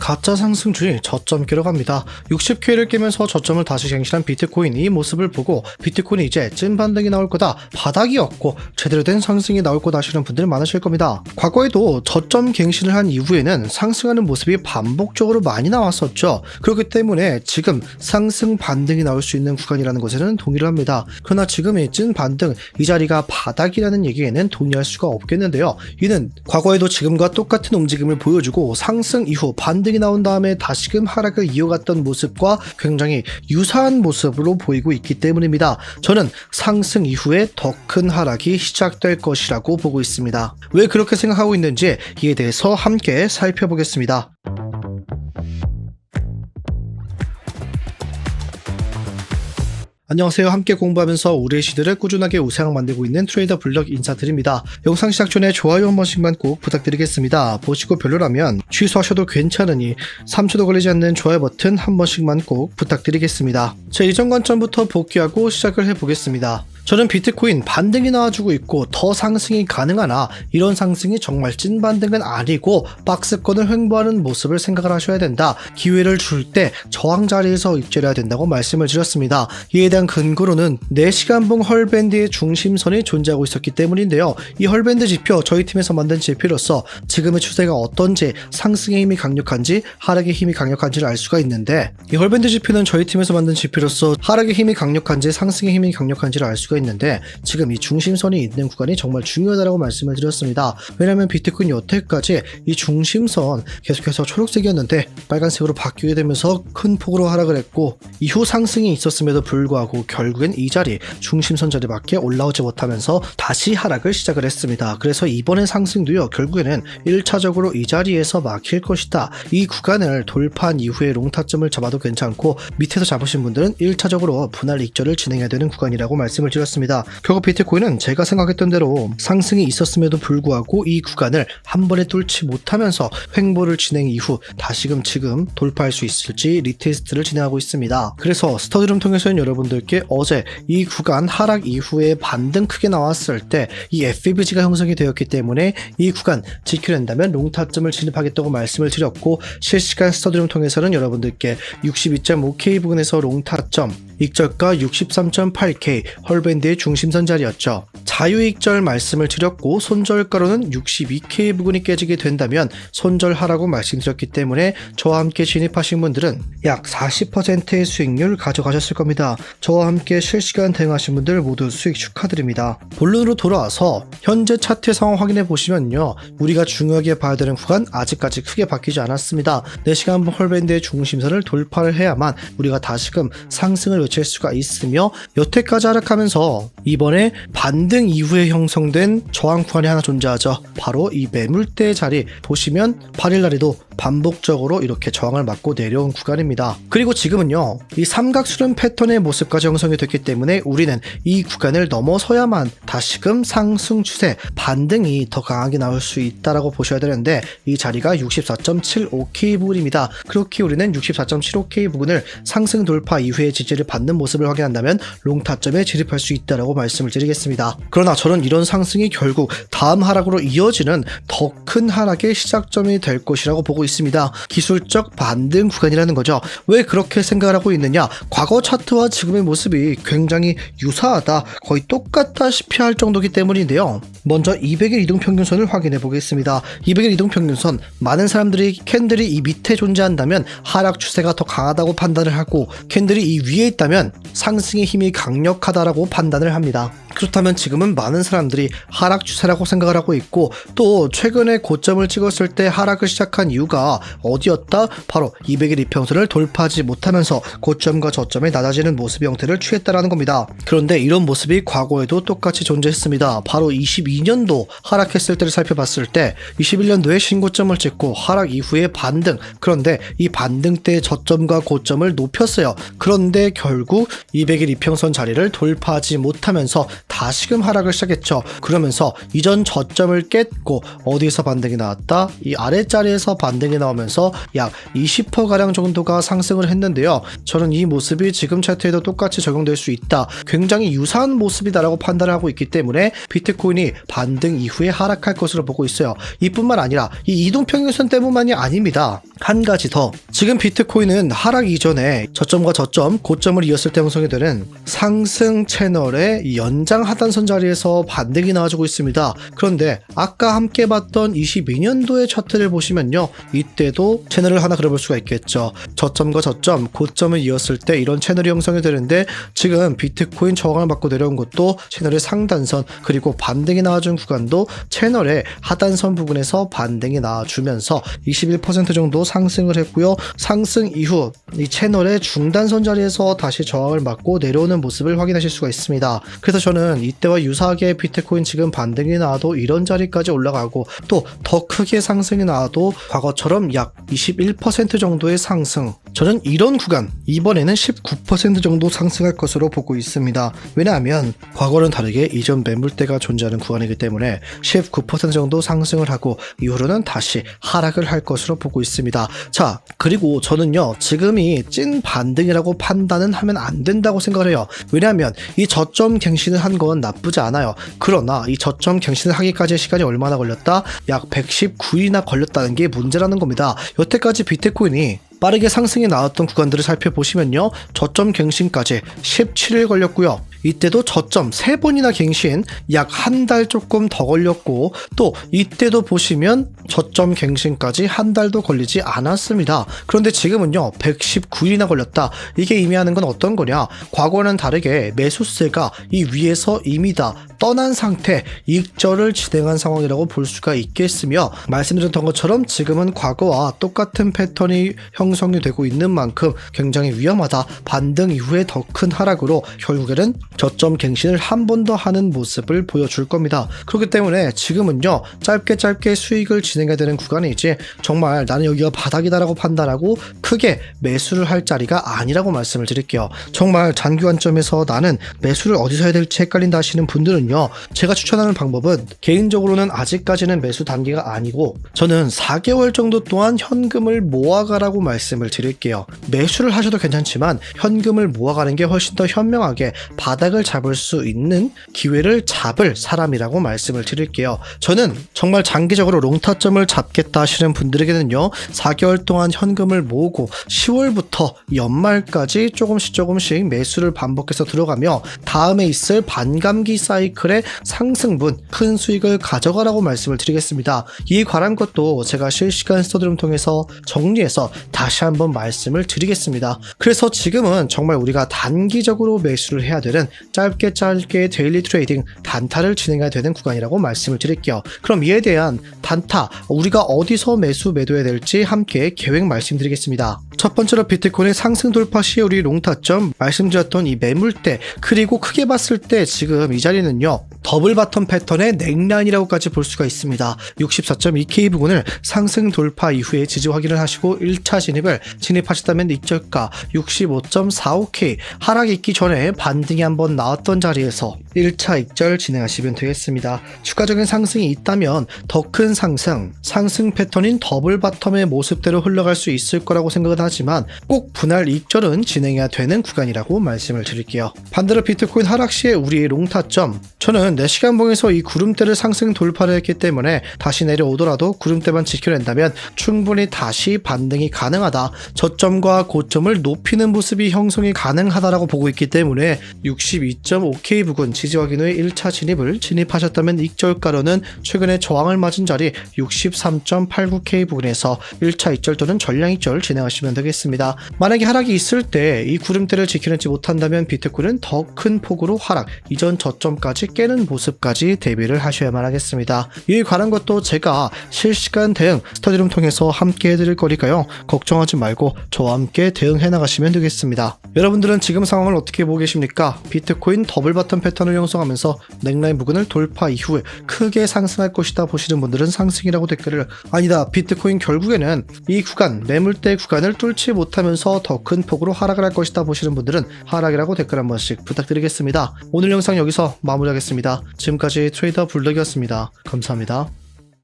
가짜 상승주의 저점기로 갑니다. 60K를 깨면서 저점을 다시 갱신한 비트코인. 이 모습을 보고 비트코인이 이제 찐 반등이 나올 거다, 바닥이었고 제대로 된 상승이 나올 거다 하시는 분들 많으실 겁니다. 과거에도 저점 갱신을 한 이후에는 상승하는 모습이 반복적으로 많이 나왔었죠. 그렇기 때문에 지금 상승 반등이 나올 수 있는 구간이라는 것에는 동의를 합니다. 그러나 지금의 찐 반등, 이 자리가 바닥이라는 얘기에는 동의할 수가 없겠는데요. 이는 과거에도 지금과 똑같은 움직임을 보여주고 상승 이후 반등이 나온 다음에 다시금 하락을 이어갔던 모습과 굉장히 유사한 모습으로 보이고 있기 때문입니다. 저는 상승 이후에 더 큰 하락이 시작될 것이라고 보고 있습니다. 왜 그렇게 생각하고 있는지 이에 대해서 함께 살펴보겠습니다. 안녕하세요. 함께 공부하면서 우리의 시대를 꾸준하게 우상 만들고 있는 트레이더 블럭 인사드립니다. 영상 시작 전에 좋아요 한 번씩만 꼭 부탁드리겠습니다. 보시고 별로라면 취소하셔도 괜찮으니 3초도 걸리지 않는 좋아요 버튼 한 번씩만 꼭 부탁드리겠습니다. 제 이전 관점부터 복귀하고 시작을 해보겠습니다. 저는 비트코인 반등이 나와주고 있고 더 상승이 가능하나 이런 상승이 정말 찐 반등은 아니고 박스권을 횡보하는 모습을 생각을 하셔야 된다. 기회를 줄 때 저항 자리에서 입재를 해야 된다고 말씀을 드렸습니다. 이에 대한 근거로는 4시간봉 헐밴드의 중심선이 존재하고 있었기 때문인데요. 이 헐밴드 지표, 저희 팀에서 만든 지표로서 지금의 추세가 어떤지, 상승의 힘이 강력한지 하락의 힘이 강력한지를 알 수가 있는데, 이 헐밴드 지표는 저희 팀에서 만든 지표로서 하락의 힘이 강력한지 상승의 힘이 강력한지를 알 수가 있는데, 지금 이 중심선이 있는 구간이 정말 중요하다고 말씀을 드렸습니다. 왜냐하면 비트코인이 여태까지 이 중심선 계속해서 초록색이었는데 빨간색으로 바뀌게 되면서 큰 폭으로 하락을 했고, 이후 상승이 있었음에도 불구하고 결국엔 이 자리, 중심선 자리밖에 올라오지 못하면서 다시 하락을 시작을 했습니다. 그래서 이번의 상승도요, 결국에는 1차적으로 이 자리에서 막힐 것이다. 이 구간을 돌파한 이후에 롱타점을 잡아도 괜찮고, 밑에서 잡으신 분들은 1차적으로 분할 익절을 진행해야 되는 구간이라고 말씀을 드렸습니다. 결국 비트코인은 제가 생각했던 대로 상승이 있었음에도 불구하고 이 구간을 한 번에 뚫지 못하면서 횡보를 진행 이후 다시금 지금 돌파할 수 있을지 리테스트를 진행하고 있습니다. 그래서 스터디룸 통해서는 여러분들께 어제 이 구간 하락 이후에 반등 크게 나왔을 때 이 FEBG가 형성이 되었기 때문에 이 구간 지켜낸다면 롱타점을 진입하겠다고 말씀을 드렸고, 실시간 스터디룸 통해서는 여러분들께 62.5K 부근에서 롱타점, 익절가 63.8K, 헐밴드의 중심선 자리였죠. 자유익절 말씀을 드렸고, 손절가로는 62K 부근이 깨지게 된다면 손절하라고 말씀드렸기 때문에 저와 함께 진입하신 분들은 약 40%의 수익률 가져가셨을 겁니다. 저와 함께 실시간 대응하신 분들 모두 수익 축하드립니다. 본론으로 돌아와서 현재 차트 상황 확인해 보시면요, 우리가 중요하게 봐야 되는 구간 아직까지 크게 바뀌지 않았습니다. 4시간 헐밴드의 중심선을 돌파를 해야만 우리가 다시금 상승을 외칠 수가 있으며, 여태까지 하락하면서 이번에 반등 이후에 형성된 저항 구간이 하나 존재하죠. 바로 이 매물대 자리 보시면 8일날에도 반복적으로 이렇게 저항을 맞고 내려온 구간입니다. 그리고 지금은요, 이 삼각수렴 패턴의 모습까지 형성이 됐기 때문에 우리는 이 구간을 넘어서야만 다시금 상승 추세, 반등이 더 강하게 나올 수 있다라고 보셔야 되는데, 이 자리가 64.75K 부근입니다. 그렇게 우리는 64.75K 부근을 상승 돌파 이후에 지지를 받는 모습을 확인한다면 롱타점에 진입할 수 있다라고 말씀을 드리겠습니다. 그러나 저는 이런 상승이 결국 다음 하락으로 이어지는 더 큰 하락의 시작점이 될 것이라고 보고 있습니다. 기술적 반등 구간이라는 거죠. 왜 그렇게 생각을 하고 있느냐? 과거 차트와 지금의 모습이 굉장히 유사하다, 거의 똑같다시피 할 정도이기 때문인데요. 먼저 200일 이동평균선을 확인해 보겠습니다. 200일 이동평균선, 많은 사람들이 캔들이 이 밑에 존재한다면 하락 추세가 더 강하다고 판단을 하고, 캔들이 이 위에 있다면 상승의 힘이 강력하다라고 판단을 합니다. 그렇다면 지금은 많은 사람들이 하락 추세라고 생각을 하고 있고, 또 최근에 고점을 찍었을 때 하락을 시작한 이유가 어디였다? 바로 200일 이평선을 돌파하지 못하면서 고점과 저점의 낮아지는 모습 형태를 취했다라는 겁니다. 그런데 이런 모습이 과거에도 똑같이 존재했습니다. 바로 22년도 하락했을 때를 살펴봤을 때 21년도에 신고점을 찍고 하락 이후에 반등, 그런데 이 반등 때 저점과 고점을 높였어요. 그런데 결국 200일 이평선 자리를 돌파하지 못하면서 다시금 하락을 시작했죠. 그러면서 이전 저점을 깼고 어디에서 반등이 나왔다? 이 아래자리에서 반등이 나오면서 약 20%가량 정도가 상승을 했는데요. 저는 이 모습이 지금 차트에도 똑같이 적용될 수 있다, 굉장히 유사한 모습이다라고 판단을 하고 있기 때문에 비트코인이 반등 이후에 하락할 것으로 보고 있어요. 이뿐만 아니라 이 이동평균선 때문만이 아닙니다. 한 가지 더, 지금 비트코인은 하락 이전에 저점과 저점, 고점을 이었을 때 형성이 되는 상승 채널의 연장 하단선 자리에서 반등이 나와주고 있습니다. 그런데 아까 함께 봤던 22년도의 차트를 보시면요, 이때도 채널을 하나 그려볼 수가 있겠죠. 저점과 저점, 고점을 이었을 때 이런 채널이 형성이 되는데, 지금 비트코인 저항을 받고 내려온 것도 채널의 상단선, 그리고 반등이 나와준 구간도 채널의 하단선 부분에서 반등이 나와주면서 21% 정도 상승을 했고요. 상승 이후 이 채널의 중단선 자리에서 다시 저항을 받고 내려오는 모습을 확인하실 수가 있습니다. 그래서 저는 이때와 유사하게 비트코인 지금 반등이 나와도 이런 자리까지 올라가고, 또 더 크게 상승이 나와도 과거처럼 약 21% 정도의 상승, 저는 이런 구간 이번에는 19% 정도 상승할 것으로 보고 있습니다. 왜냐하면 과거는 다르게 이전 매물대가 존재하는 구간이기 때문에 19% 정도 상승을 하고 이후로는 다시 하락을 할 것으로 보고 있습니다. 자, 그리고 저는요, 지금이 찐 반등이라고 판단은 하면 안 된다고 생각을 해요. 왜냐하면 이 저점 갱신을 한 건 나쁘지 않아요. 그러나 이 저점 갱신을 하기까지의 시간이 얼마나 걸렸다? 약 119일이나 걸렸다는 게 문제라는 겁니다. 여태까지 비트코인이 빠르게 상승이 나왔던 구간들을 살펴보시면요, 저점 갱신까지 17일 걸렸고요. 이때도 저점 3번이나 갱신, 약 한 달 조금 더 걸렸고, 또 이때도 보시면 저점 갱신까지 한 달도 걸리지 않았습니다. 그런데 지금은요, 119일이나 걸렸다. 이게 의미하는 건 어떤 거냐? 과거와는 다르게 매수세가 이 위에서 이미 다 떠난 상태, 익절을 진행한 상황이라고 볼 수가 있겠으며, 말씀드렸던 것처럼 지금은 과거와 똑같은 패턴이 형성이 되고 있는 만큼 굉장히 위험하다. 반등 이후에 더 큰 하락으로 결국에는 저점 갱신을 한 번 더 하는 모습을 보여줄 겁니다. 그렇기 때문에 지금은요, 짧게 수익을 진행해야 되는 구간이지, 정말 나는 여기가 바닥이다라고 판단하고 크게 매수를 할 자리가 아니라고 말씀을 드릴게요. 정말 장기 관점에서 나는 매수를 어디서 해야 될지 헷갈린다 하시는 분들은요, 제가 추천하는 방법은 개인적으로는 아직까지는 매수 단계가 아니고, 저는 4개월 정도 동안 현금을 모아가라고 말씀을 드릴게요. 매수를 하셔도 괜찮지만 현금을 모아가는 게 훨씬 더 현명하게 바닥을 잡을 수 있는 기회를 잡을 사람이라고 말씀을 드릴게요. 저는 정말 장기적으로 롱타점을 잡겠다 하시는 분들에게는요, 4개월 동안 현금을 모으고 10월부터 연말까지 조금씩 매수를 반복해서 들어가며 다음에 있을 반감기 사이클의 상승분 큰 수익을 가져가라고 말씀을 드리겠습니다. 이 관한 것도 제가 실시간 스터디룸 통해서 정리해서 다시 한번 말씀을 드리겠습니다. 그래서 지금은 정말 우리가 단기적으로 매수를 해야 되는 짧게 데일리 트레이딩 단타를 진행해야 되는 구간이라고 말씀을 드릴게요. 그럼 이에 대한 단타, 우리가 어디서 매도해야 될지 함께 계획 말씀드리겠습니다. 첫 번째로 비트코인의 상승 돌파 시에 우리 롱타점 말씀드렸던 이 매물대, 그리고 크게 봤을 때 지금 이 자리는요, 더블 바텀 패턴의 넥라인이라고까지 볼 수가 있습니다. 64.2K 부근을 상승 돌파 이후에 지지 확인을 하시고 1차 진입하셨다면 익절가 65.45K, 하락이 있기 전에 반등이 한번 나왔던 자리에서 1차 익절 진행하시면 되겠습니다. 추가적인 상승이 있다면 더 큰 상승 패턴인 더블 바텀의 모습대로 흘러갈 수 있을 거라고 생각은 하지만 꼭 분할 익절은 진행해야 되는 구간이라고 말씀을 드릴게요. 반대로 비트코인 하락 시에 우리의 롱타점, 저는 4시간 봉에서 이 구름대를 상승 돌파를 했기 때문에 다시 내려오더라도 구름대만 지켜낸다면 충분히 다시 반등이 가능하다. 저점과 고점을 높이는 모습이 형성이 가능하다라고 보고 있기 때문에 62.5K 부근 지지 확인 후에 1차 진입하셨다면 익절가로는 최근에 저항을 맞은 자리 63.89K 부근에서 1차 익절 또는 전량 익절 진행하시면 되겠습니다. 만약에 하락이 있을 때 이 구름대를 지켜내지 못한다면 비트코인은 더 큰 폭으로 하락, 이전 저점까지 깨는 모습까지 대비를 하셔야만 하겠습니다. 이에 관한 것도 제가 실시간 대응 스터디룸 통해서 함께 해드릴 거니까요, 걱정하지 말고 저와 함께 대응해 나가시면 되겠습니다. 여러분들은 지금 상황을 어떻게 보고 계십니까? 비트코인 더블 바텀 패턴을 형성하면서 넥라인 부근을 돌파 이후에 크게 상승할 것이다 보시는 분들은 상승이라고 댓글을, 아니다, 비트코인 결국에는 이 구간, 매물대 구간을 뚫지 못하면서 더 큰 폭으로 하락을 할 것이다 보시는 분들은 하락이라고 댓글 한 번씩 부탁드리겠습니다. 오늘 영상 여기서 마무리하겠습니다. 지금까지 트레이더 블럭이었습니다. 감사합니다.